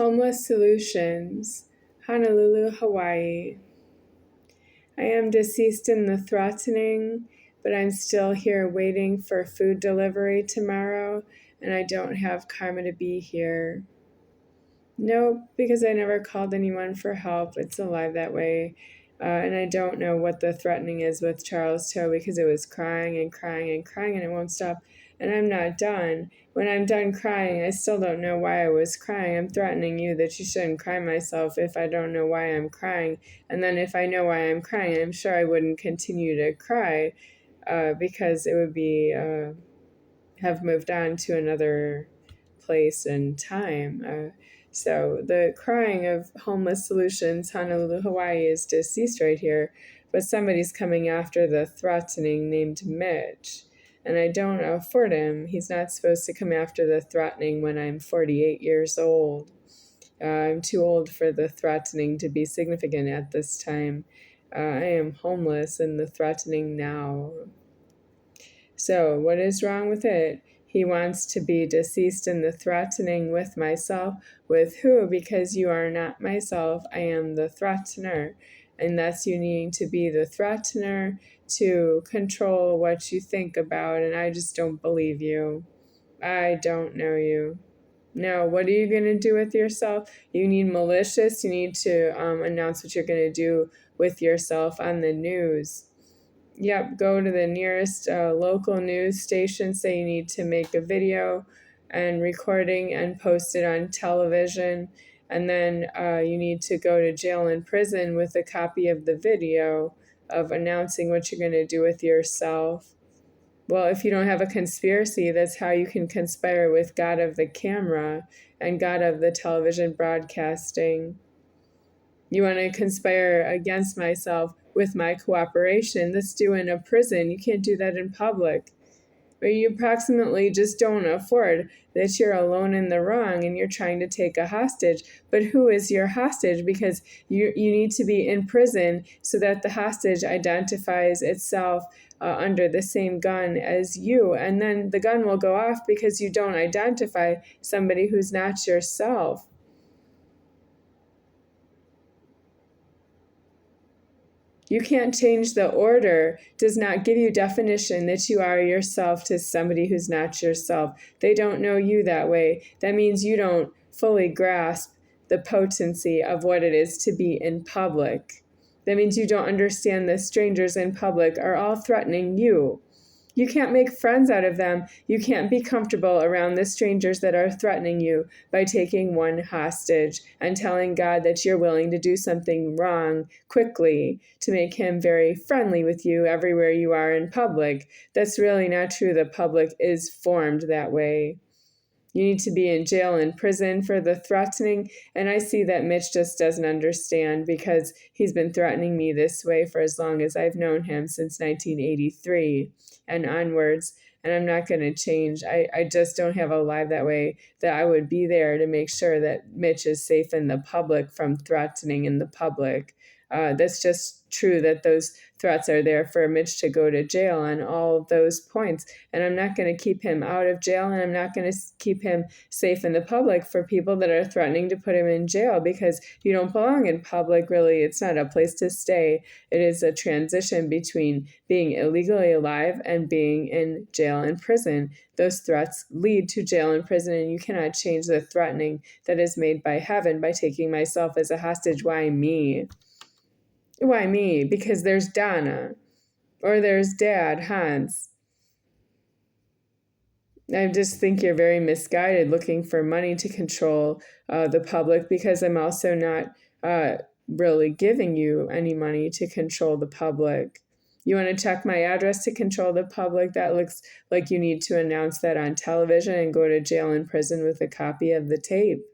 Homeless Solutions, Honolulu, Hawaii. I am deceased in the threatening, but I'm still here waiting for food delivery tomorrow, and I don't have karma to be here. Nope, because I never called anyone for help. It's alive that way. And I don't know what the threatening is with Charles Toe because it was crying and crying and crying and it won't stop. And I'm not done. When I'm done crying, I still don't know why I was crying. I'm threatening you that you shouldn't cry myself if I don't know why I'm crying. And then if I know why I'm crying, I'm sure I wouldn't continue to cry because it would be have moved on to another place and time. So the crying of Homeless Solutions, Honolulu, Hawaii is deceased right here, but somebody's coming after the threatening named Mitch. And I don't afford him. He's not supposed to come after the threatening when I'm 48 years old. I'm too old for the threatening to be significant at this time. I am homeless and the threatening now. So what is wrong with it? He wants to be deceased in the threatening with myself. With who? Because you are not myself. I am the threatener. And that's you needing to be the threatener to control what you think about. And I just don't believe you. I don't know you. No, what are you going to do with yourself? You need malicious. You need to announce what you're going to do with yourself on the news. Yep, go to the nearest local news station, say you need to make a video and recording and post it on television. And then you need to go to jail and prison with a copy of the video of announcing what you're going to do with yourself. Well, if you don't have a conspiracy, that's how you can conspire with God of the camera and God of the television broadcasting. You want to conspire against myself with my cooperation. Let's do in a prison. You can't do that in public. But you approximately just don't afford that you're alone in the wrong and you're trying to take a hostage. But who is your hostage? Because you need to be in prison so that the hostage identifies itself under the same gun as you. And then the gun will go off because you don't identify somebody who's not yourself. You can't change the order, does not give you definition that you are yourself to somebody who's not yourself. They don't know you that way. That means you don't fully grasp the potency of what it is to be in public. That means you don't understand that strangers in public are all threatening you. You can't make friends out of them. You can't be comfortable around the strangers that are threatening you by taking one hostage and telling God that you're willing to do something wrong quickly to make him very friendly with you everywhere you are in public. That's really not true. The public is formed that way. You need to be in jail and prison for the threatening. And I see that Mitch just doesn't understand because he's been threatening me this way for as long as I've known him, since 1983 and onwards. And I'm not going to change. I just don't have a life that way that I would be there to make sure that Mitch is safe in the public from threatening in the public. That's just true that those threats are there for Mitch to go to jail on all of those points. And I'm not going to keep him out of jail, and I'm not going to keep him safe in the public for people that are threatening to put him in jail, because you don't belong in public, really. It's not a place to stay. It is a transition between being illegally alive and being in jail and prison. Those threats lead to jail and prison, and you cannot change the threatening that is made by heaven by taking myself as a hostage. Why me? Why me? Because there's Donna, or there's Dad, Hans. I just think you're very misguided looking for money to control the public, because I'm also not really giving you any money to control the public. You want to check my address to control the public? That looks like you need to announce that on television and go to jail and prison with a copy of the tape.